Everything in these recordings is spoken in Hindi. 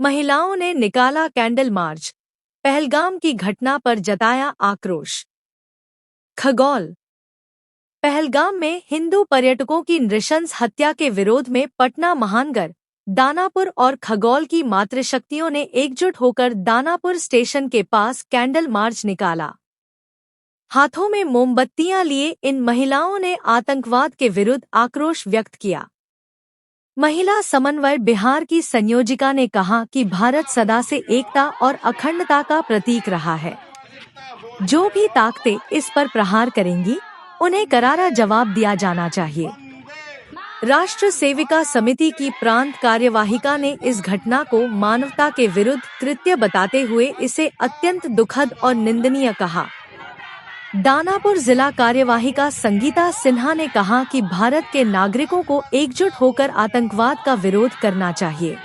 महिलाओं ने निकाला कैंडल मार्च, पहलगाम की घटना पर जताया आक्रोश। खगौल। पहलगाम में हिंदू पर्यटकों की नृशंस हत्या के विरोध में पटना, महानगर, दानापुर और खगौल की मातृशक्तियों ने एकजुट होकर दानापुर स्टेशन के पास कैंडल मार्च निकाला। हाथों में मोमबत्तियां लिए इन महिलाओं ने आतंकवाद के विरुद्ध आक्रोश व्यक्त किया। महिला समन्वय बिहार की संयोजिका ने कहा कि भारत सदा से एकता और अखंडता का प्रतीक रहा है। जो भी ताकतें इस पर प्रहार करेंगी, उन्हें करारा जवाब दिया जाना चाहिए। राष्ट्र सेविका समिति की प्रांत कार्यवाहिका ने इस घटना को मानवता के विरुद्ध कृत्य बताते हुए इसे अत्यंत दुखद और निंदनीय कहा। दानापुर जिला कार्यवाहिका संगीता सिन्हा ने कहा कि भारत के नागरिकों को एकजुट होकर आतंकवाद का विरोध करना चाहिए।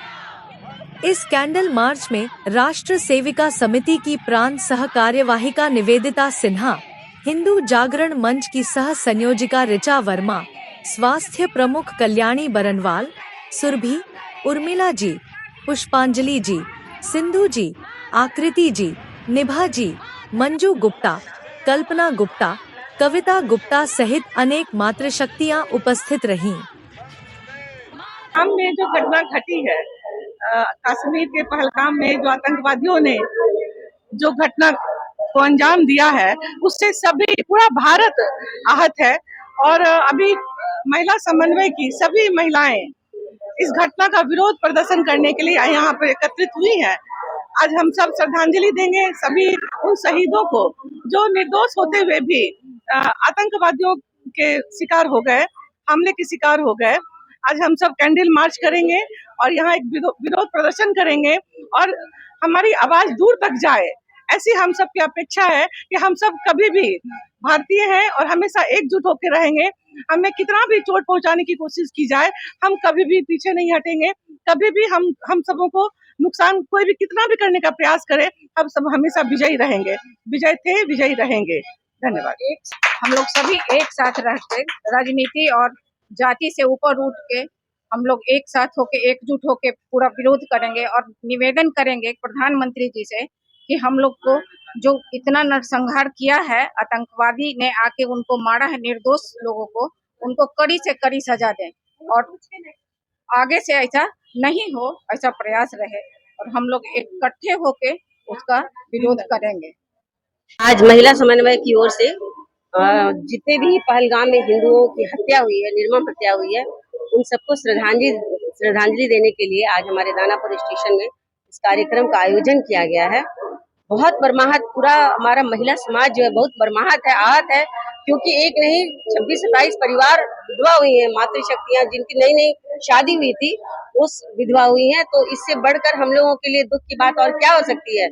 इस कैंडल मार्च में राष्ट्र सेविका समिति की प्रांत सह कार्यवाहिका निवेदिता सिन्हा, हिंदू जागरण मंच की सह संयोजिका ऋचा वर्मा, स्वास्थ्य प्रमुख कल्याणी बरनवाल, सुरभि, उर्मिला जी, पुष्पांजलि जी, सिंधु जी, आकृति जी, निभा जी, मंजू गुप्ता, कल्पना गुप्ता, कविता गुप्ता सहित अनेक मातृशक्तियां उपस्थित रहीं। में जो घटना घटी है कश्मीर के पहलगाम में जो आतंकवादियों ने जो घटना को अंजाम दिया है, उससे सभी पूरा भारत आहत है। और अभी महिला समन्वय की सभी महिलाएं इस घटना का विरोध प्रदर्शन करने के लिए यहाँ पर एकत्रित हुई हैं। आज हम सब श्रद्धांजलि देंगे सभी उन शहीदों को जो निर्दोष होते हुए भी आतंकवादियों के शिकार हो गए, हमले के शिकार हो गए। आज हम सब कैंडल मार्च करेंगे और यहाँ एक विरोध प्रदर्शन करेंगे और हमारी आवाज दूर तक जाए, ऐसी हम सब की अपेक्षा है कि हम सब कभी भी भारतीय हैं और हमेशा एकजुट होकर रहेंगे। हमें कितना भी चोट पहुंचाने की कोशिश की जाए, हम कभी भी पीछे नहीं हटेंगे। कभी भी हम सबों को नुकसान कोई भी कितना भी करने का प्रयास करे, हम सब हमेशा विजयी रहेंगे। विजय थे, विजयी रहेंगे। धन्यवाद। हम लोग सभी एक साथ रहकर राजनीति और जाति से ऊपर उठ के हम लोग एक साथ होके एकजुट होके पूरा विरोध करेंगे और निवेदन करेंगे प्रधानमंत्री जी से कि हम लोग को जो इतना नरसंहार किया है, आतंकवादी ने आके उनको मारा है, निर्दोष लोगों को, उनको कड़ी से कड़ी सजा दें और आगे से ऐसा नहीं हो, ऐसा प्रयास रहे और हम लोग इकट्ठे होके उसका विरोध करेंगे। आज महिला समन्वय की ओर से जितने भी पहलगाम में हिंदुओं की हत्या हुई है, निर्मम हत्या हुई है, उन सबको श्रद्धांजलि देने के लिए आज हमारे दानापुर स्टेशन में इस कार्यक्रम का आयोजन किया गया है। बहुत मर्माहत, पूरा हमारा महिला समाज जो है बहुत मर्माहत है, आहत है, क्योंकि एक नहीं 26-27 परिवार विधवा हुई हैं, मातृशक्तियां जिनकी नई नई शादी हुई थी उस विधवा हुई हैं। तो इससे बढ़कर हम लोगों के लिए दुख की बात और क्या हो सकती है।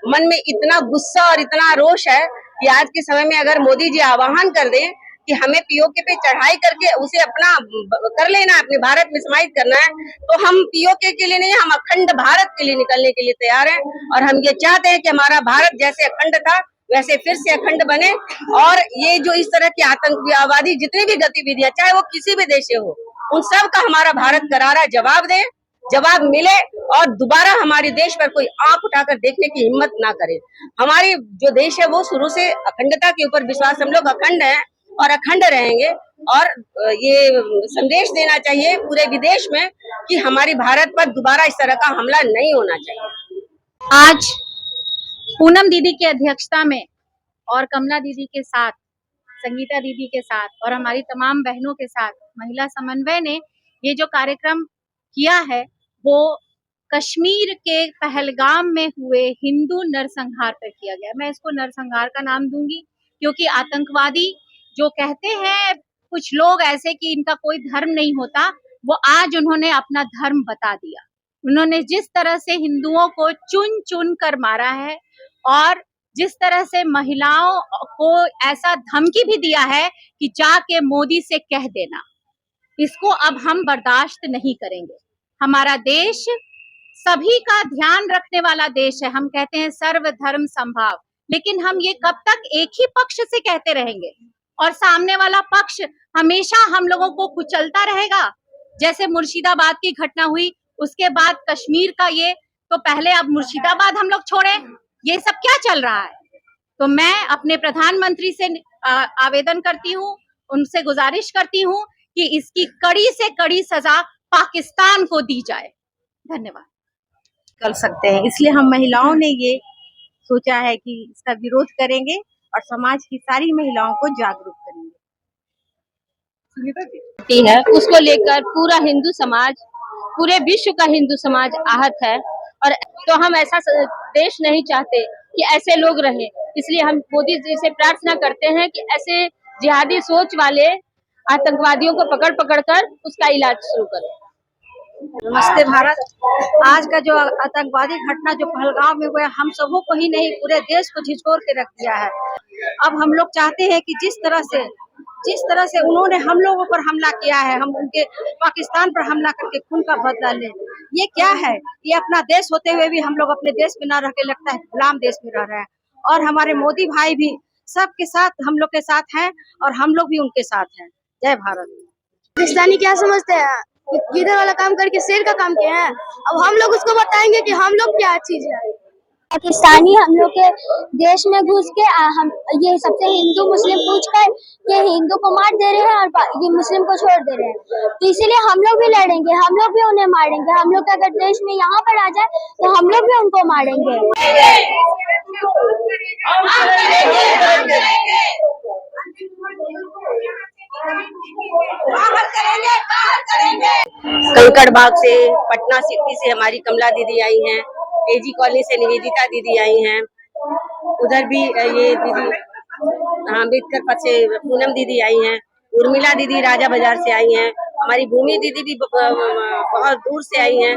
मन में इतना गुस्सा और इतना रोष है कि आज के समय में अगर मोदी जी आह्वान कर दें कि हमें पीओके पे चढ़ाई करके उसे अपना कर लेना, अपने भारत में समाहित करना है, तो हम पीओके के लिए नहीं, हम अखंड भारत के लिए निकलने के लिए तैयार हैं। और हम ये चाहते हैं कि हमारा भारत जैसे अखंड था वैसे फिर से अखंड बने और ये जो इस तरह की आतंकवादी जितनी भी गतिविधियां, चाहे वो किसी भी देश से हो, उन सब का हमारा भारत करारा जवाब दे, जवाब मिले और दोबारा हमारे देश पर कोई आंख उठाकर देखने की हिम्मत ना करे। हमारी जो देश है वो शुरू से अखंडता के ऊपर विश्वास, हम लोग अखंड हैं और अखंड रहेंगे। और ये संदेश देना चाहिए पूरे विदेश में कि हमारी भारत पर दोबारा इस तरह का हमला नहीं होना चाहिए। आज पूनम दीदी की अध्यक्षता में और कमला दीदी के साथ, संगीता दीदी के साथ और हमारी तमाम बहनों के साथ महिला समन्वय ने ये जो कार्यक्रम किया है वो कश्मीर के पहलगाम में हुए हिंदू नरसंहार पर किया गया। मैं इसको नरसंहार का नाम दूंगी क्योंकि आतंकवादी जो कहते हैं कुछ लोग ऐसे कि इनका कोई धर्म नहीं होता, वो आज उन्होंने अपना धर्म बता दिया। उन्होंने जिस तरह से हिंदुओं को चुन चुन कर मारा है और जिस तरह से महिलाओं को ऐसा धमकी भी दिया है कि जाके मोदी से कह देना, इसको अब हम बर्दाश्त नहीं करेंगे। हमारा देश सभी का ध्यान रखने वाला देश है। हम कहते हैं सर्वधर्म समभाव, लेकिन हम ये कब तक एक ही पक्ष से कहते रहेंगे और सामने वाला पक्ष हमेशा हम लोगों को कुचलता रहेगा। जैसे मुर्शिदाबाद की घटना हुई, उसके बाद कश्मीर का ये तो पहले अब मुर्शिदाबाद हम लोग छोड़े, ये सब क्या चल रहा है? तो मैं अपने प्रधानमंत्री से आवेदन करती हूँ, उनसे गुजारिश करती हूँ कि इसकी कड़ी से कड़ी सजा पाकिस्तान को दी जाए। धन्यवाद। कर सकते हैं, इसलिए हम महिलाओं ने ये सोचा है कि इसका विरोध करेंगे और समाज की सारी महिलाओं को जागरूक करेंगे। है उसको लेकर पूरा हिंदू समाज, पूरे विश्व का हिंदू समाज आहत है। और तो हम ऐसा देश नहीं चाहते कि ऐसे लोग रहें, इसलिए हम मोदी जी से प्रार्थना करते हैं कि ऐसे जिहादी सोच वाले आतंकवादियों को पकड़ पकड़ कर उसका इलाज शुरू करें। नमस्ते भारत। आज का जो आतंकवादी घटना जो पहलगाम में हुआ, हम सबों को ही नहीं पूरे देश को झिझकोर के रख दिया है। अब हम लोग चाहते हैं कि जिस तरह से उन्होंने हम लोगों पर हमला किया है, हम उनके पाकिस्तान पर हमला करके खून का बदला लें। ये क्या है? ये अपना देश होते हुए भी हम लोग अपने देश में न रह के लगता है गुलाम देश में रह रहे हैं। और हमारे मोदी भाई भी सबके साथ हम लोग के साथ हैं और हम लोग भी उनके साथ हैं। जय भारत। पाकिस्तानी क्या समझते हैं? गिदड़ वाला काम करके शेर का काम किया है। अब हम लोग उसको बताएंगे कि हम लोग क्या चीज है। पाकिस्तानी हम लोग के देश में घुस के हम ये सबसे हिंदू मुस्लिम पूछ कर ये हिंदू को मार दे रहे हैं और ये मुस्लिम को छोड़ दे रहे हैं। तो इसीलिए हम लोग भी लड़ेंगे, हम लोग भी उन्हें मारेंगे। हम लोग अगर देश में यहाँ पर आ जाए तो हम लोग भी उनको मारेंगे। कंकड़बाग से, पटना सिटी से हमारी कमला दीदी आई हैं, एजी कॉलोनी से निवेदिता दीदी आई हैं, उधर भी ये दीदी अम्बेडकर पथ से पूनम दीदी आई हैं, उर्मिला दीदी राजा बाजार से आई हैं, हमारी भूमि दीदी भी बहुत दूर से आई हैं,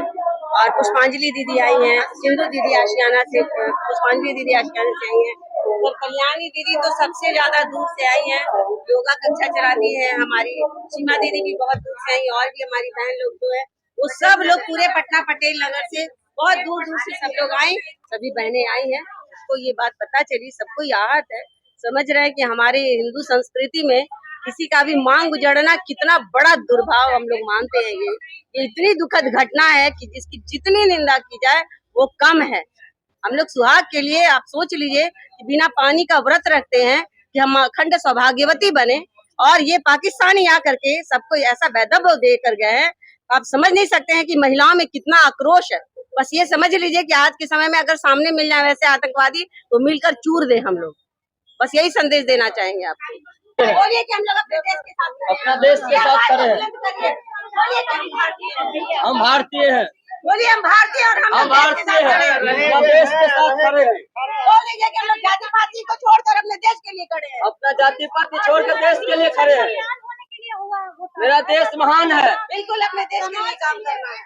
और पुष्पांजलि दीदी आई हैं, सिंधु दीदी आशियाना से, पुष्पांजलि दीदी आशियाना से आई हैं, और कल्याणी दीदी तो सबसे ज्यादा दूर से आई हैं, योगा कक्षा चलाती है। हमारी सीमा दीदी भी बहुत दूर से आई, और भी हमारी बहन लोग जो है वो सब लोग पूरे पटना पटेल नगर से बहुत दूर दूर से सब लोग आए, सभी बहनें आई हैं। सबको ये बात पता चली, सबको आहत है, समझ रहे हैं कि हमारे हिंदू संस्कृति में किसी का भी मांग उजड़ना कितना बड़ा दुर्भाव हम लोग मानते हैं। ये इतनी दुखद घटना है कि जिसकी जितनी निंदा की जाए वो कम है। हम लोग सुहाग के लिए आप सोच लीजिए कि बिना पानी का व्रत रखते हैं कि हम अखंड सौभाग्यवती बने, और ये पाकिस्तानी आकर के सबको ऐसा वैधव्य दे कर गए हैं। आप समझ नहीं सकते हैं कि महिलाओं में कितना आक्रोश है। बस ये समझ लीजिए कि आज के समय में अगर सामने मिल जाए वैसे आतंकवादी तो मिलकर चूर दे हम लोग। बस यही संदेश देना चाहेंगे आपको। बोलिए कि हम लोग अपने देश के साथ करें। हम भारतीय हैं। बोलिए हम भारतीय और हम भारतीय हैं, देश के साथ खड़े हैं। बोलिए कि हम लोग जाति पाति को छोड़कर अपने देश के लिए खड़े हैं। अपना जाति पाति छोड़कर देश के लिए खड़े हैं। मेरा देश महान है। बिल्कुल अपने देश के लिए काम करना है।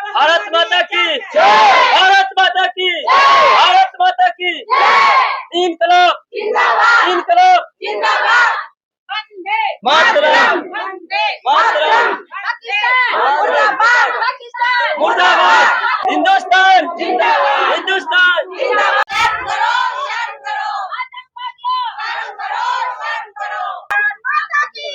भारत माता की जय, भारत माता की जय, भारत माता की जय। इनकलाब जिंदाबाद, इनकलाब जिंदाबाद, मातरम मातरम, मुर्दाबाद मुर्दाबाद, हिंदुस्तान जिंदाबाद, हिंदुस्तान जिंदाबाद। भारत माता की